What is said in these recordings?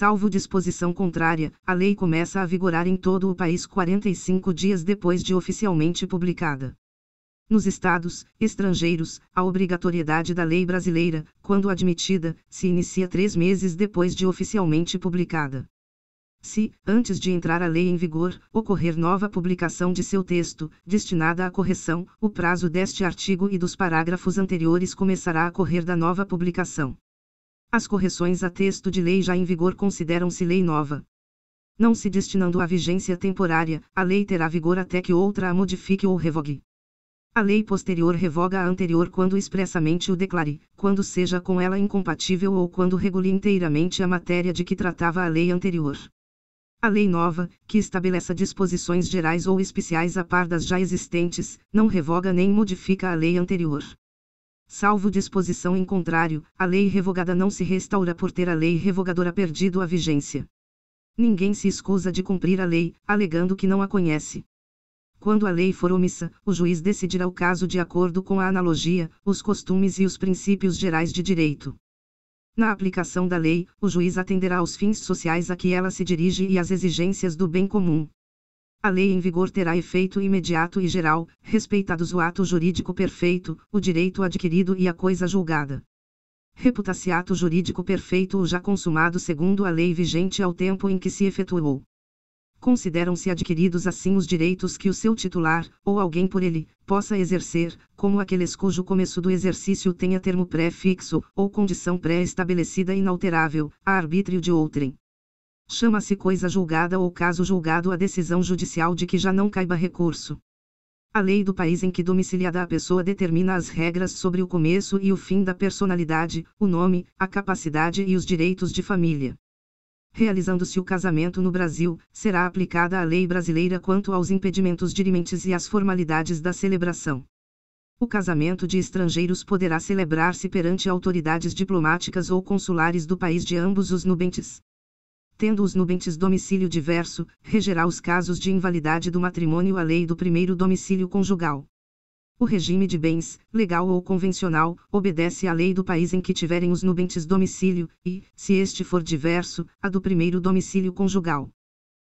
Salvo disposição contrária, a lei começa a vigorar em todo o país 45 dias depois de oficialmente publicada. Nos estados estrangeiros, a obrigatoriedade da lei brasileira, quando admitida, se inicia 3 meses depois de oficialmente publicada. Se, antes de entrar a lei em vigor, ocorrer nova publicação de seu texto, destinada à correção, o prazo deste artigo e dos parágrafos anteriores começará a correr da nova publicação. As correções a texto de lei já em vigor consideram-se lei nova. Não se destinando à vigência temporária, a lei terá vigor até que outra a modifique ou revogue. A lei posterior revoga a anterior quando expressamente o declare, quando seja com ela incompatível ou quando regule inteiramente a matéria de que tratava a lei anterior. A lei nova, que estabeleça disposições gerais ou especiais a par das já existentes, não revoga nem modifica a lei anterior. Salvo disposição em contrário, a lei revogada não se restaura por ter a lei revogadora perdido a vigência. Ninguém se escusa de cumprir a lei, alegando que não a conhece. Quando a lei for omissa, o juiz decidirá o caso de acordo com a analogia, os costumes e os princípios gerais de direito. Na aplicação da lei, o juiz atenderá aos fins sociais a que ela se dirige e às exigências do bem comum. A lei em vigor terá efeito imediato e geral, respeitados o ato jurídico perfeito, o direito adquirido e a coisa julgada. Reputa-se ato jurídico perfeito o já consumado segundo a lei vigente ao tempo em que se efetuou. Consideram-se adquiridos assim os direitos que o seu titular, ou alguém por ele, possa exercer, como aqueles cujo começo do exercício tenha termo pré-fixo, ou condição pré-estabelecida inalterável, a arbítrio de outrem. Chama-se coisa julgada ou caso julgado a decisão judicial de que já não caiba recurso. A lei do país em que domiciliada a pessoa determina as regras sobre o começo e o fim da personalidade, o nome, a capacidade e os direitos de família. Realizando-se o casamento no Brasil, será aplicada a lei brasileira quanto aos impedimentos dirimentes e às formalidades da celebração. O casamento de estrangeiros poderá celebrar-se perante autoridades diplomáticas ou consulares do país de ambos os nubentes. Tendo os nubentes domicílio diverso, regerá os casos de invalidade do matrimônio a lei do primeiro domicílio conjugal. O regime de bens, legal ou convencional, obedece à lei do país em que tiverem os nubentes domicílio, e, se este for diverso, a do primeiro domicílio conjugal.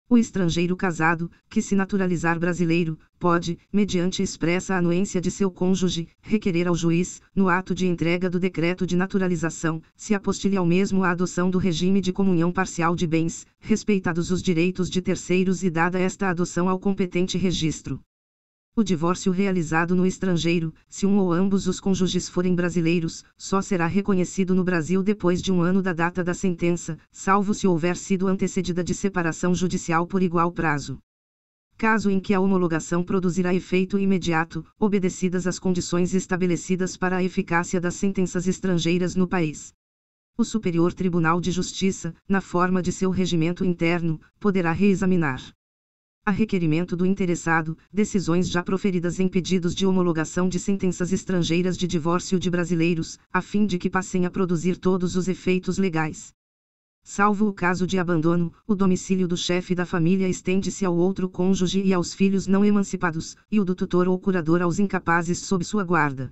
O estrangeiro casado, que se naturalizar brasileiro, pode, mediante expressa anuência de seu cônjuge, requerer ao juiz, no ato de entrega do decreto de naturalização, se apostilhe ao mesmo a adoção do regime de comunhão parcial de bens, respeitados os direitos de terceiros e dada esta adoção ao competente registro. O divórcio realizado no estrangeiro, se um ou ambos os cônjuges forem brasileiros, só será reconhecido no Brasil depois de 1 ano da data da sentença, salvo se houver sido antecedida de separação judicial por igual prazo. Caso em que a homologação produzirá efeito imediato, obedecidas as condições estabelecidas para a eficácia das sentenças estrangeiras no país. O Superior Tribunal de Justiça, na forma de seu regimento interno, poderá reexaminar, a requerimento do interessado, decisões já proferidas em pedidos de homologação de sentenças estrangeiras de divórcio de brasileiros, a fim de que passem a produzir todos os efeitos legais. Salvo o caso de abandono, o domicílio do chefe da família estende-se ao outro cônjuge e aos filhos não emancipados, e o do tutor ou curador aos incapazes sob sua guarda.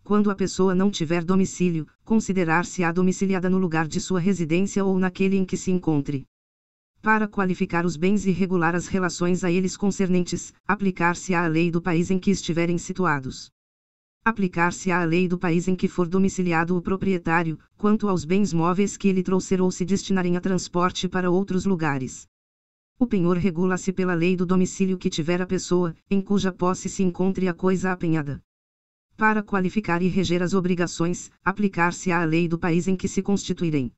Quando a pessoa não tiver domicílio, considerar-se-á domiciliada no lugar de sua residência ou naquele em que se encontre. Para qualificar os bens e regular as relações a eles concernentes, aplicar-se-á a lei do país em que estiverem situados. Aplicar-se-á a lei do país em que for domiciliado o proprietário, quanto aos bens móveis que ele trouxer ou se destinarem a transporte para outros lugares. O penhor regula-se pela lei do domicílio que tiver a pessoa, em cuja posse se encontre a coisa apenhada. Para qualificar e reger as obrigações, aplicar-se-á a lei do país em que se constituírem.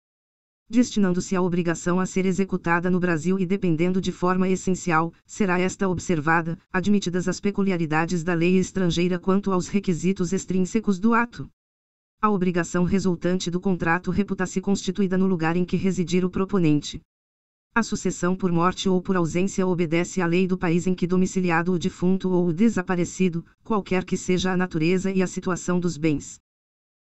Destinando-se a obrigação a ser executada no Brasil e dependendo de forma essencial, será esta observada, admitidas as peculiaridades da lei estrangeira quanto aos requisitos extrínsecos do ato. A obrigação resultante do contrato reputa-se constituída no lugar em que residir o proponente. A sucessão por morte ou por ausência obedece à lei do país em que domiciliado o defunto ou o desaparecido, qualquer que seja a natureza e a situação dos bens.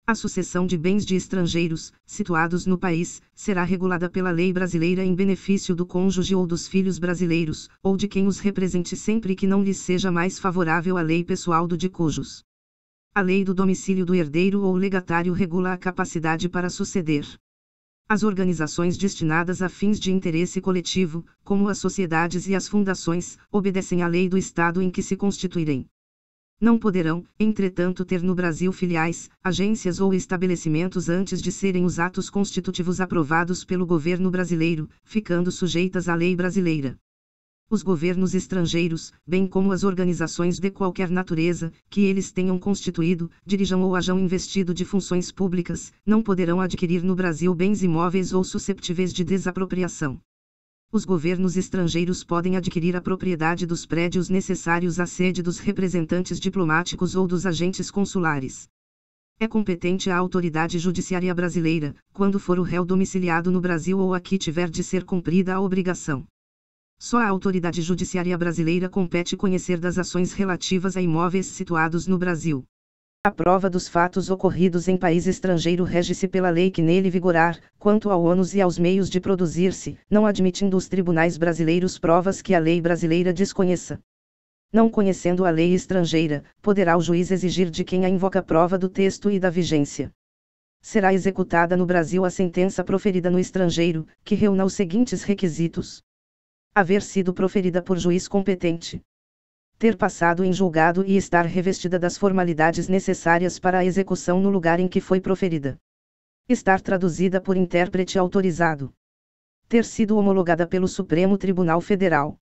A sucessão de bens de estrangeiros, situados no país, será regulada pela lei brasileira em benefício do cônjuge ou dos filhos brasileiros, ou de quem os represente sempre que não lhes seja mais favorável a lei pessoal do de cujos. A lei do domicílio do herdeiro ou legatário regula a capacidade para suceder. As organizações destinadas a fins de interesse coletivo, como as sociedades e as fundações, obedecem à lei do Estado em que se constituírem. Não poderão, entretanto, ter no Brasil filiais, agências ou estabelecimentos antes de serem os atos constitutivos aprovados pelo governo brasileiro, ficando sujeitas à lei brasileira. Os governos estrangeiros, bem como as organizações de qualquer natureza, que eles tenham constituído, dirijam ou hajam investido de funções públicas, não poderão adquirir no Brasil bens imóveis ou susceptíveis de desapropriação. Os governos estrangeiros podem adquirir a propriedade dos prédios necessários à sede dos representantes diplomáticos ou dos agentes consulares. É competente a autoridade judiciária brasileira, quando for o réu domiciliado no Brasil ou aqui tiver de ser cumprida a obrigação. Só a autoridade judiciária brasileira compete conhecer das ações relativas a imóveis situados no Brasil. A prova dos fatos ocorridos em país estrangeiro rege-se pela lei que nele vigorar, quanto ao ônus e aos meios de produzir-se, não admitindo os tribunais brasileiros provas que a lei brasileira desconheça. Não conhecendo a lei estrangeira, poderá o juiz exigir de quem a invoca prova do texto e da vigência. Será executada no Brasil a sentença proferida no estrangeiro, que reúna os seguintes requisitos: haver sido proferida por juiz competente, ter passado em julgado e estar revestida das formalidades necessárias para a execução no lugar em que foi proferida, estar traduzida por intérprete autorizado, ter sido homologada pelo Supremo Tribunal Federal.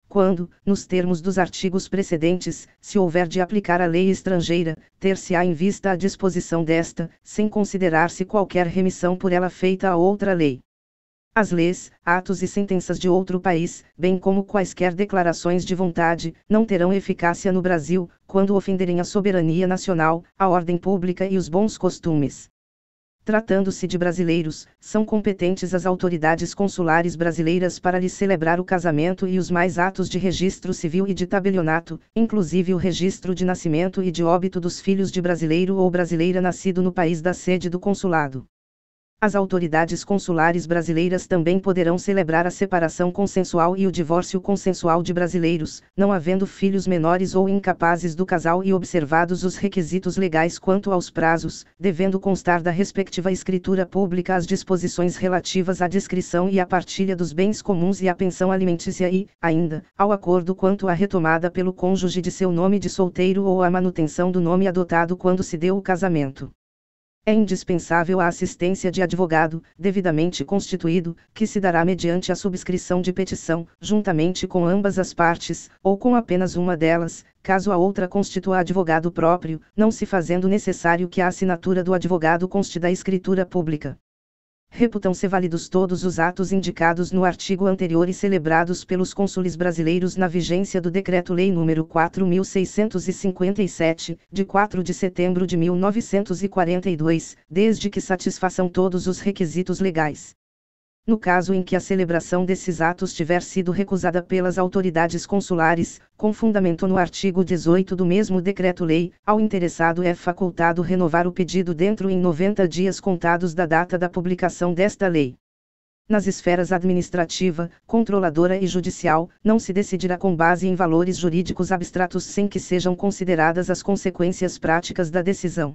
Quando, nos termos dos artigos precedentes, se houver de aplicar a lei estrangeira, ter-se-á em vista a disposição desta, sem considerar-se qualquer remissão por ela feita a outra lei. As leis, atos e sentenças de outro país, bem como quaisquer declarações de vontade, não terão eficácia no Brasil, quando ofenderem a soberania nacional, a ordem pública e os bons costumes. Tratando-se de brasileiros, são competentes as autoridades consulares brasileiras para lhes celebrar o casamento e os mais atos de registro civil e de tabelionato, inclusive o registro de nascimento e de óbito dos filhos de brasileiro ou brasileira nascido no país da sede do consulado. As autoridades consulares brasileiras também poderão celebrar a separação consensual e o divórcio consensual de brasileiros, não havendo filhos menores ou incapazes do casal e observados os requisitos legais quanto aos prazos, devendo constar da respectiva escritura pública as disposições relativas à descrição e à partilha dos bens comuns e à pensão alimentícia e, ainda, ao acordo quanto à retomada pelo cônjuge de seu nome de solteiro ou à manutenção do nome adotado quando se deu o casamento. É indispensável a assistência de advogado, devidamente constituído, que se dará mediante a subscrição de petição, juntamente com ambas as partes, ou com apenas uma delas, caso a outra constitua advogado próprio, não se fazendo necessário que a assinatura do advogado conste da escritura pública. Reputam-se válidos todos os atos indicados no artigo anterior e celebrados pelos cônsules brasileiros na vigência do Decreto-Lei nº 4.657, de 4 de setembro de 1942, desde que satisfaçam todos os requisitos legais. No caso em que a celebração desses atos tiver sido recusada pelas autoridades consulares, com fundamento no artigo 18 do mesmo Decreto-Lei, ao interessado é facultado renovar o pedido dentro em 90 dias contados da data da publicação desta lei. Nas esferas administrativa, controladora e judicial, não se decidirá com base em valores jurídicos abstratos sem que sejam consideradas as consequências práticas da decisão.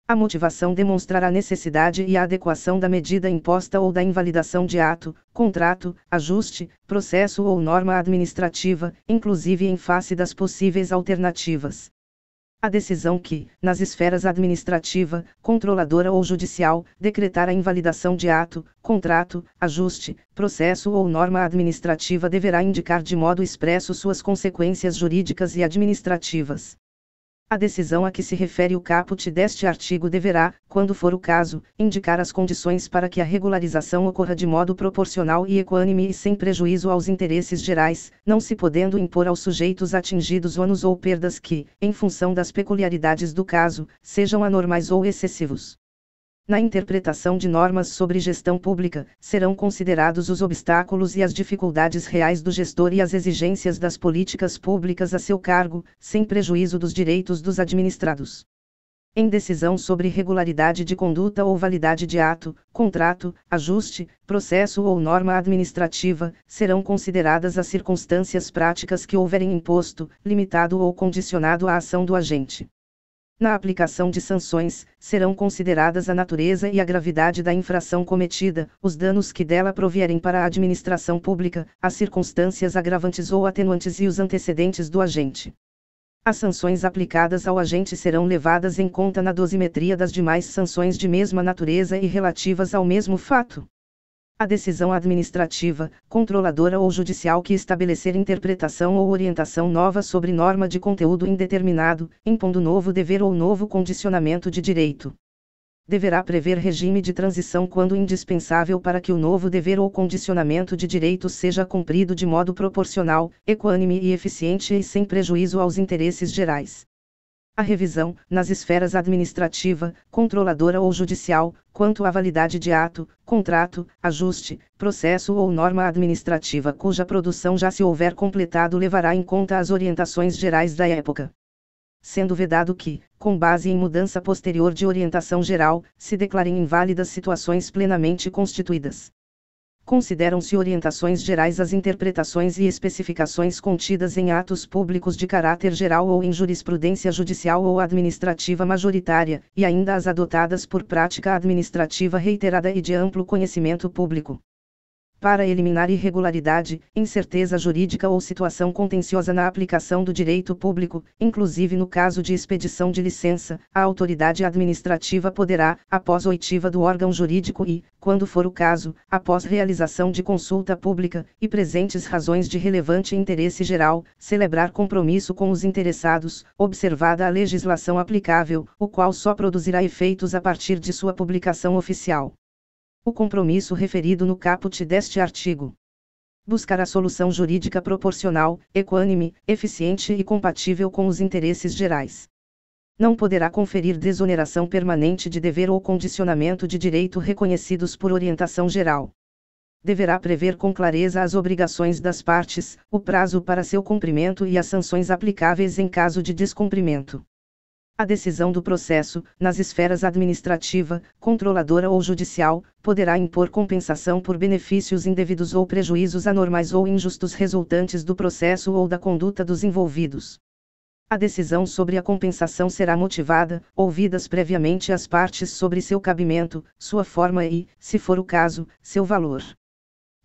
A motivação demonstrará a necessidade e a adequação da medida imposta ou da invalidação de ato, contrato, ajuste, processo ou norma administrativa, inclusive em face das possíveis alternativas. A decisão que, nas esferas administrativa, controladora ou judicial, decretar a invalidação de ato, contrato, ajuste, processo ou norma administrativa deverá indicar de modo expresso suas consequências jurídicas e administrativas. A decisão a que se refere o caput deste artigo deverá, quando for o caso, indicar as condições para que a regularização ocorra de modo proporcional e equânime e sem prejuízo aos interesses gerais, não se podendo impor aos sujeitos atingidos ônus ou perdas que, em função das peculiaridades do caso, sejam anormais ou excessivos. Na interpretação de normas sobre gestão pública, serão considerados os obstáculos e as dificuldades reais do gestor e as exigências das políticas públicas a seu cargo, sem prejuízo dos direitos dos administrados. Em decisão sobre regularidade de conduta ou validade de ato, contrato, ajuste, processo ou norma administrativa, serão consideradas as circunstâncias práticas que houverem imposto, limitado ou condicionado a ação do agente. Na aplicação de sanções, serão consideradas a natureza e a gravidade da infração cometida, os danos que dela provierem para a administração pública, as circunstâncias agravantes ou atenuantes e os antecedentes do agente. As sanções aplicadas ao agente serão levadas em conta na dosimetria das demais sanções de mesma natureza e relativas ao mesmo fato. A decisão administrativa, controladora ou judicial que estabelecer interpretação ou orientação nova sobre norma de conteúdo indeterminado, impondo novo dever ou novo condicionamento de direito, deverá prever regime de transição quando indispensável para que o novo dever ou condicionamento de direito seja cumprido de modo proporcional, equânime e eficiente e sem prejuízo aos interesses gerais. A revisão, nas esferas administrativa, controladora ou judicial, quanto à validade de ato, contrato, ajuste, processo ou norma administrativa cuja produção já se houver completado levará em conta as orientações gerais da época. Sendo vedado que, com base em mudança posterior de orientação geral, se declarem inválidas situações plenamente constituídas. Consideram-se orientações gerais as interpretações e especificações contidas em atos públicos de caráter geral ou em jurisprudência judicial ou administrativa majoritária, e ainda as adotadas por prática administrativa reiterada e de amplo conhecimento público. Para eliminar irregularidade, incerteza jurídica ou situação contenciosa na aplicação do direito público, inclusive no caso de expedição de licença, a autoridade administrativa poderá, após oitiva do órgão jurídico e, quando for o caso, após realização de consulta pública, e presentes razões de relevante interesse geral, celebrar compromisso com os interessados, observada a legislação aplicável, o qual só produzirá efeitos a partir de sua publicação oficial. O compromisso referido no caput deste artigo buscará solução jurídica proporcional, equânime, eficiente e compatível com os interesses gerais. Não poderá conferir desoneração permanente de dever ou condicionamento de direito reconhecidos por orientação geral. Deverá prever com clareza as obrigações das partes, o prazo para seu cumprimento e as sanções aplicáveis em caso de descumprimento. A decisão do processo, nas esferas administrativa, controladora ou judicial, poderá impor compensação por benefícios indevidos ou prejuízos anormais ou injustos resultantes do processo ou da conduta dos envolvidos. A decisão sobre a compensação será motivada, ouvidas previamente as partes sobre seu cabimento, sua forma e, se for o caso, seu valor.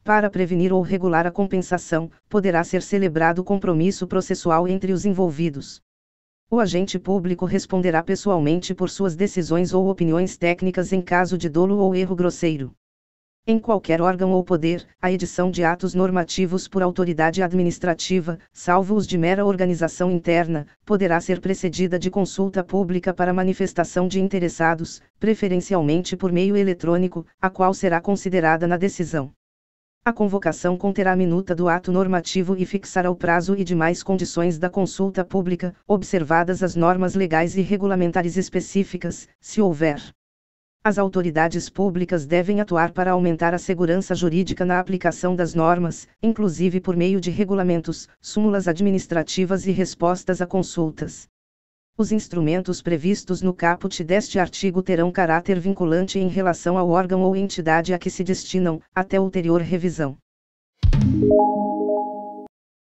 Para prevenir ou regular a compensação, poderá ser celebrado compromisso processual entre os envolvidos. O agente público responderá pessoalmente por suas decisões ou opiniões técnicas em caso de dolo ou erro grosseiro. Em qualquer órgão ou poder, a edição de atos normativos por autoridade administrativa, salvo os de mera organização interna, poderá ser precedida de consulta pública para manifestação de interessados, preferencialmente por meio eletrônico, a qual será considerada na decisão. A convocação conterá a minuta do ato normativo e fixará o prazo e demais condições da consulta pública, observadas as normas legais e regulamentares específicas, se houver. As autoridades públicas devem atuar para aumentar a segurança jurídica na aplicação das normas, inclusive por meio de regulamentos, súmulas administrativas e respostas a consultas. Os instrumentos previstos no caput deste artigo terão caráter vinculante em relação ao órgão ou entidade a que se destinam, até ulterior revisão.